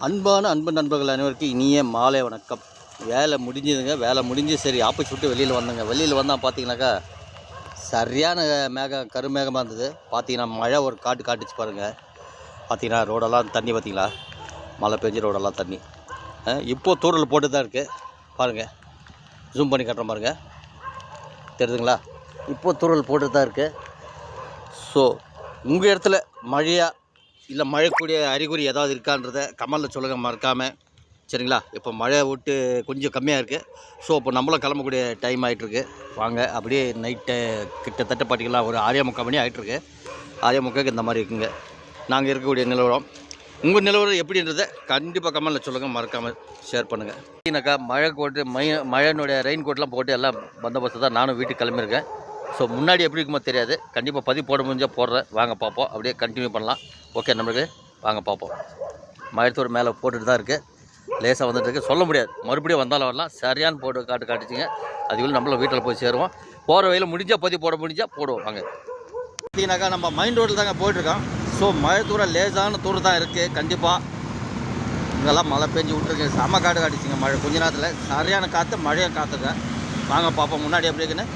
அன்பு நண்பர்கள் அனைவருக்கும் இனிய மாலை வணக்கம். வேலை முடிஞ்சுதுங்க. வேலை முடிஞ்சு சரி ஆஃபீஸ் விட்டு வெளியில் வந்தேங்க. வெளியில் வந்தால் பார்த்தீங்கன்னாக்கா சரியான கருமேகமாக இருந்தது. பார்த்தீங்கன்னா மழை ஒரு காட்டுச்சு பாருங்கள். பார்த்தீங்கன்னா ரோடெல்லாம் தண்ணி, பார்த்தீங்களா மழை பெஞ்சு ரோடெல்லாம் தண்ணி. இப்போது தூரல் போட்டு தான் இருக்குது பாருங்கள். ஜூம் பண்ணி கட்டுற பாருங்கள், தெரியுதுங்களா? இப்போது தூரல் போட்டு தான் இருக்குது. ஸோ உங்கள் இடத்துல மழையா இல்லை மழைக்கூடிய அறிகுறி ஏதாவது இருக்கான்றதை கமெண்டில் சொல்லுங்கள் மறக்காமல், சரிங்களா? இப்போ மழை விட்டு கொஞ்சம் கம்மியாக இருக்குது. ஸோ இப்போ நம்மளும் கிளம்பக்கூடிய டைம் ஆகிட்டுருக்கு. வாங்க அப்படியே நைட்டு கிட்டத்தட்ட பார்த்திங்களா ஒரு 6:45 மணி ஆகிட்டுருக்கு. 6:45 இந்த மாதிரி இருக்குங்க நாங்கள் இருக்கக்கூடிய நிலவரம். உங்கள் நிலவரம் எப்படின்றத கண்டிப்பாக கமெண்டில் சொல்லுங்கள், மறக்காமல் ஷேர் பண்ணுங்கள். பார்த்தீங்கன்னாக்கா மழை கோட்டு மழையினுடைய ரெயின் கோட்லாம் போட்டு எல்லாம் பந்தோபஸ்து தான் நானும் வீட்டுக்கு கிளம்பியிருக்கேன். ஸோ முன்னாடி எப்படி இருக்குமோ தெரியாது. கண்டிப்பாக பதிவு போட முடிஞ்சால் போடுறேன். வாங்க பார்ப்போம், அப்படியே கண்டினியூ பண்ணலாம். ஓகே நம்மளுக்கு வாங்க பார்ப்போம். மழைத்தூர் மேலே போட்டுட்டு தான் இருக்குது, லேசாக வந்துட்டு இருக்குது. சொல்ல முடியாது, மறுபடியும் வந்தாலும் வரலாம். சரியான போட்டு காட்டுச்சிங்க. அதுக்குள்ளே நம்மள வீட்டில் போய் சேருவோம். போகிற வழியில் முடிஞ்சால் பதிவு போட முடிஞ்சால் போடுவோம். வாங்க. பார்த்தீங்கன்னாக்கா நம்ம மைண்ட் ரோட்டில் தாங்க போயிட்டுருக்கோம். ஸோ மழைத்தூர லேசான தூரம் தான் இருக்குது. கண்டிப்பாக இங்கெல்லாம் மழை பெஞ்சு விட்ருக்கு. செம்ம காட்டுச்சிங்க மழை. கொஞ்ச நேரத்தில் சரியான காற்று, மழையாக காற்றுங்க. வாங்க பார்ப்போம் முன்னாடி எப்படி இருக்குன்னு.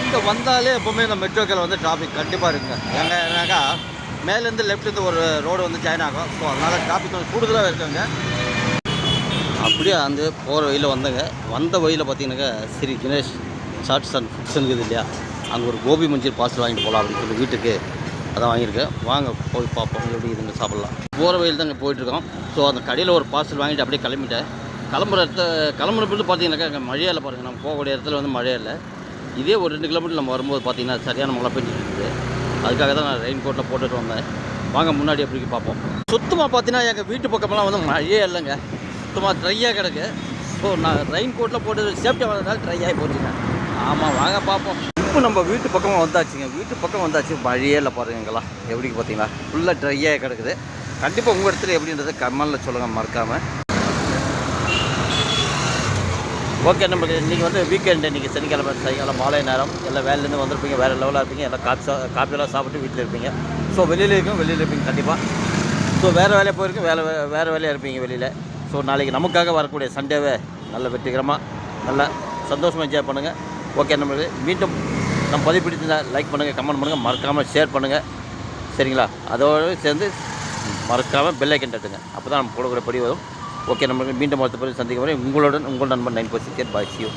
இங்கே வந்தாலே எப்போவுமே இந்த மெட்ரோக்கில் வந்து டிராஃபிக் கண்டிப்பாக இருக்குங்க. ஏன்னாக்கா மேலேருந்து லெஃப்ட்லேருந்து ஒரு ரோடு வந்து ஜாயின் ஆகும். ஸோ அதனால் டிராஃபிக் கொஞ்சம் கூடுதலாக இருக்குங்க. அப்படியே அந்த போகிற வழியில் வந்தேங்க. வந்த வழியில் பார்த்தீங்கன்னாக்கா ஸ்ரீ கணேஷ் சாட்ஸ் அண்ட் ஃபுட்ஸ் இருக்குது இல்லையா, அங்கே ஒரு கோபி மஞ்சள் பார்சல் வாங்கிட்டு போகலாம் அப்படின்னு சொல்லி வீட்டுக்கு அதான் வாங்கியிருக்கேன். வாங்க போய் பார்ப்போம் எப்படி இதுங்க சாப்பிட்லாம். போகிற வழியில் தான் இங்கே போயிட்டுருக்கோம். ஸோ அந்த கடையில் ஒரு பார்சல் வாங்கிட்டு அப்படியே கிளம்பிட்டேன். கிளம்புறப்பட்டு பார்த்தீங்கன்னாக்கா அங்கே மழையில் பாருங்கள். நம்ம போகக்கூடிய இடத்துல வந்து மழையே இல்லை. இதே ஒரு 2 கிலோமீட்டர் நம்ம வரும்போது பார்த்தீங்கன்னா சரியான மழை பெஞ்சிட்டு இருக்குது. அதுக்காக தான் நான் ரெயின் கோட்டில் போட்டுட்டு வந்தேன். வாங்க முன்னாடி எப்படி பார்ப்போம். சுத்தமாக பார்த்தீங்கன்னா எங்கள் வீட்டு பக்கமெல்லாம் வந்து மழையே இல்லைங்க. சுத்தமாக ட்ரையாக கிடக்கு. ஸோ நான் ரெயின் கோட்டில் போட்டு சேஃப்டியாக வந்ததால் ட்ரை ஆகி போச்சுங்க. ஆமாம் வாங்க பார்ப்போம். இப்போ நம்ம வீட்டு பக்கமாக வந்தாச்சுங்க. வீட்டு பக்கம் வந்தாச்சு, மழையே இல்லை பாருங்க. இங்கெல்லாம் எப்படி பார்த்தீங்களா ஃபுல்லாக ட்ரையாக கிடக்குது. கண்டிப்பாக உங்கள் இடத்துல எப்படின்றத கமெண்டில் சொல்லுங்கள் மறக்காமல். ஓகே நம்மளுக்கு இன்றைக்கி வந்து வீக்கெண்டு. இன்றைக்கி சனிக்கிழமை சாயங்காலம் மாலை நேரம். எல்லாம் வேலையிலேருந்து வந்திருப்பீங்க, வேறு லெவலாக இருப்பீங்க. எல்லாம் காப்பியெல்லாம் சாப்பிட்டு வீட்டில் இருப்பீங்க. ஸோ வெளியில் இருப்பீங்க கண்டிப்பாக. ஸோ வேறு வேலையை போயிருக்கோம், வேறு வேலையாக இருப்பீங்க வெளியில். ஸோ நாளைக்கு நமக்காக வரக்கூடிய சண்டேவை நல்ல வெற்றிகரமாக நல்லா சந்தோஷமாக என்ஜாய் பண்ணுங்கள். ஓகே நம்மளுக்கு மீண்டும் நம்ம பதிவு பிடிச்சிருந்தால் லைக் பண்ணுங்கள், கமெண்ட் பண்ணுங்கள், மறக்காமல் ஷேர் பண்ணுங்கள், சரிங்களா? அதோடு சேர்ந்து மறக்காமல் பெல் ஐக்கன் தட்டுங்க. அப்போ தான் நம்ம போடக்கூடிய படி வரும். ஓகே நம்மளுக்கு மீண்டும் அடுத்த பதிவு சந்திக்கும் வரை உங்களுடன் உங்கள் நண்பன் 946. பாய், see you.